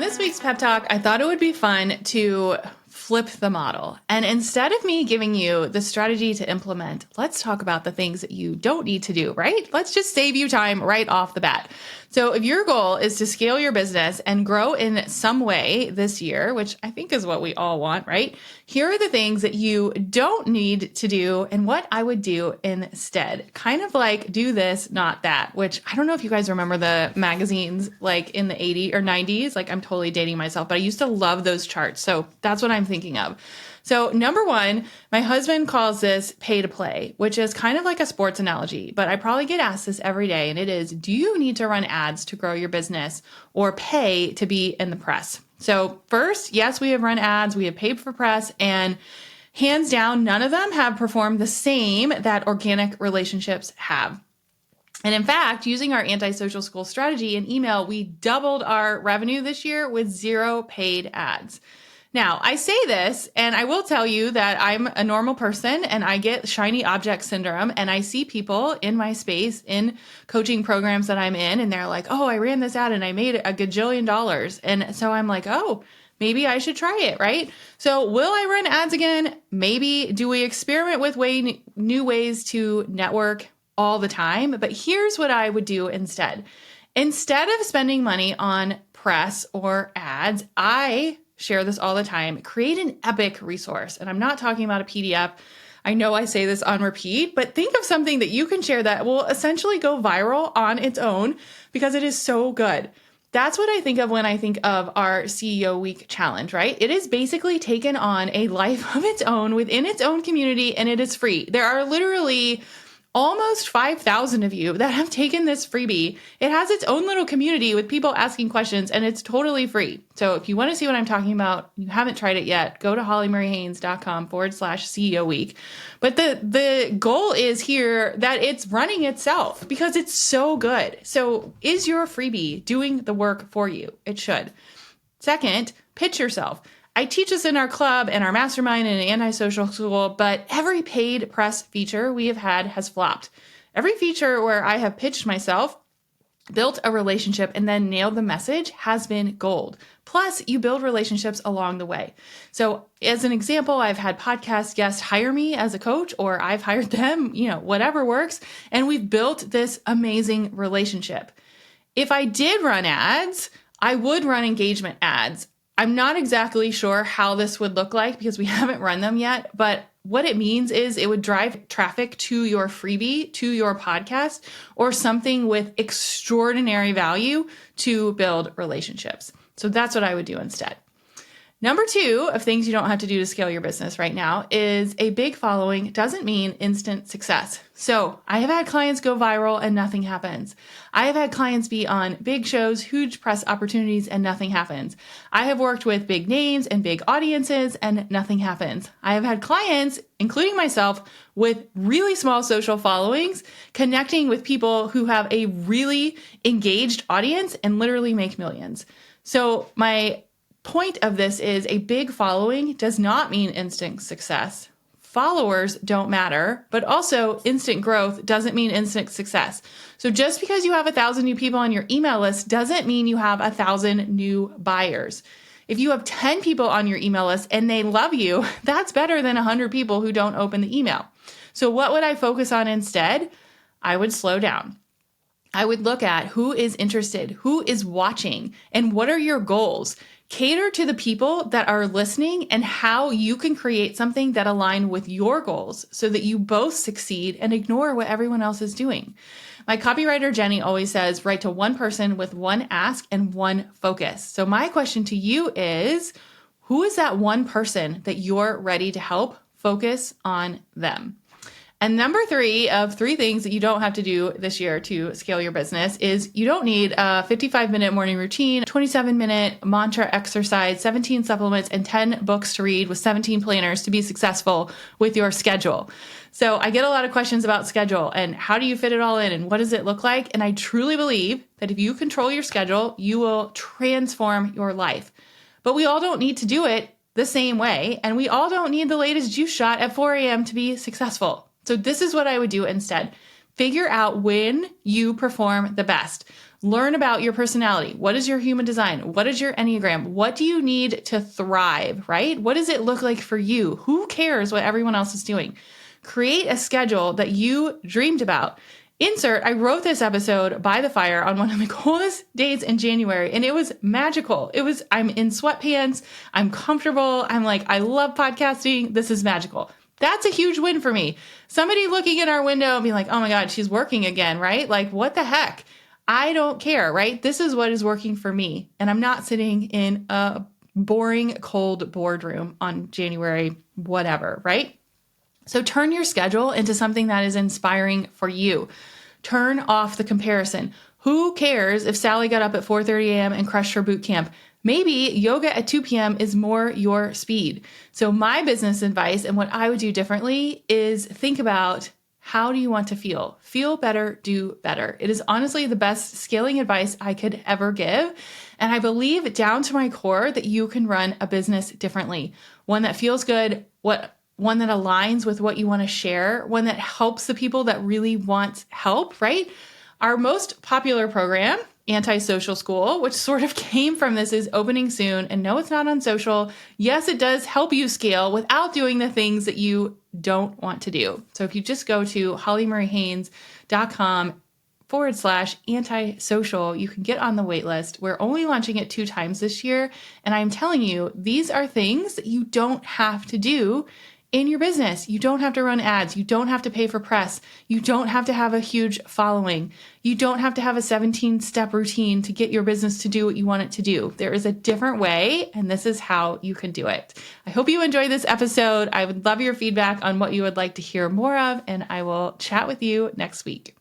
this week's pep talk, I thought it would be fun to flip the model. And instead of me giving you the strategy to implement, let's talk about the things that you don't need to do, right? Let's just save you time right off the bat. So if your goal is to scale your business and grow in some way this year, which I think is what we all want, right? Here are the things that you don't need to do and what I would do instead. Kind of like do this, not that, which I don't know if you guys remember the magazines like in the 80s or 90s. Like I'm totally dating myself, but I used to love those charts. So that's what I'm thinking of. So number one, my husband calls this pay to play, which is kind of like a sports analogy, but I probably get asked this every day. And it is, do you need to run ads to grow your business or pay to be in the press? So first, yes, we have run ads, we have paid for press, and hands down, none of them have performed the same that organic relationships have. And in fact, using our anti-social school strategy and email, we doubled our revenue this year with 0 paid ads. Now, I say this, and I will tell you that I'm a normal person and I get shiny object syndrome, and I see people in my space in coaching programs that I'm in, and they're like, oh, I ran this ad and I made a gajillion dollars. And so I'm like, oh, maybe I should try it, right? So will I run ads again? Maybe. Do we experiment with new ways to network all the time? But here's what I would do instead. Instead of spending money on press or ads, I share this all the time, create an epic resource. And I'm not talking about a PDF. I know I say this on repeat, but think of something that you can share that will essentially go viral on its own because it is so good. That's what I think of when I think of our CEO Week challenge, right? It is basically taken on a life of its own within its own community, and it is free. There are literally almost 5,000 of you that have taken this freebie. It has its own little community with people asking questions, and it's totally free. So if you want to see what I'm talking about, you haven't tried it yet, go to hollymaryhaines.com/CEO Week. But the goal is here that it's running itself because it's so good. So is your freebie doing the work for you? It should. Second, pitch yourself. I teach this in our club and our mastermind and anti-social school, but every paid press feature we have had has flopped. Every feature where I have pitched myself, built a relationship, and then nailed the message has been gold. Plus, you build relationships along the way. So as an example, I've had podcast guests hire me as a coach, or I've hired them, whatever works. And we've built this amazing relationship. If I did run ads, I would run engagement ads. I'm not exactly sure how this would look like because we haven't run them yet, but what it means is it would drive traffic to your freebie, to your podcast, or something with extraordinary value to build relationships. So that's what I would do instead. Number 2 of things you don't have to do to scale your business right now is a big following doesn't mean instant success. So I have had clients go viral and nothing happens. I have had clients be on big shows, huge press opportunities, and nothing happens. I have worked with big names and big audiences and nothing happens. I have had clients, including myself, with really small social followings, connecting with people who have a really engaged audience and literally make millions. So my point of this is a big following does not mean instant success. Followers don't matter, but also instant growth doesn't mean instant success. So just because you have 1,000 new people on your email list doesn't mean you have 1,000 new buyers. If you have 10 people on your email list and they love you, that's better than 100 people who don't open the email. So what would I focus on instead? I would slow down. I would look at who is interested, who is watching, and what are your goals. Cater to the people that are listening and how you can create something that align with your goals so that you both succeed and ignore what everyone else is doing. My copywriter, Jenny, always says, write to one person with one ask and one focus. So my question to you is, who is that one person that you're ready to help? Focus on them. And number 3 of 3 things that you don't have to do this year to scale your business is you don't need a 55-minute morning routine, 27-minute mantra exercise, 17 supplements, and 10 books to read with 17 planners to be successful with your schedule. So I get a lot of questions about schedule and how do you fit it all in and what does it look like? And I truly believe that if you control your schedule, you will transform your life. But we all don't need to do it the same way. And we all don't need the latest juice shot at 4 a.m. to be successful. So this is what I would do instead. Figure out when you perform the best. Learn about your personality. What is your human design? What is your Enneagram? What do you need to thrive, right? What does it look like for you? Who cares what everyone else is doing? Create a schedule that you dreamed about. Insert, I wrote this episode by the fire on one of the coolest days in January, and it was magical. I'm in sweatpants. I'm comfortable. I'm like, I love podcasting. This is magical. That's a huge win for me. Somebody looking in our window and being like, oh my God, she's working again, right? Like, what the heck? I don't care, right? This is what is working for me. And I'm not sitting in a boring, cold boardroom on January, whatever, right? So turn your schedule into something that is inspiring for you. Turn off the comparison. Who cares if Sally got up at 4:30 a.m. and crushed her boot camp? Maybe yoga at 2 p.m. is more your speed. So my business advice and what I would do differently is think about, how do you want to feel? Feel better, do better. It is honestly the best scaling advice I could ever give. And I believe down to my core that you can run a business differently. One that feels good, one that aligns with what you want to share, one that helps the people that really want help, right? Our most popular program, Anti-Social School, which sort of came from this, is opening soon. And no, it's not on social. Yes, it does help you scale without doing the things that you don't want to do. So if you just go to hollymurrayhaynes.com/antisocial, you can get on the wait list. We're only launching it 2 times this year. And I'm telling you, these are things that you don't have to do in your business. You don't have to run ads. You don't have to pay for press. You don't have to have a huge following. You don't have to have a 17-step routine to get your business to do what you want it to do. There is a different way, and this is how you can do it. I hope you enjoyed this episode. I would love your feedback on what you would like to hear more of, and I will chat with you next week.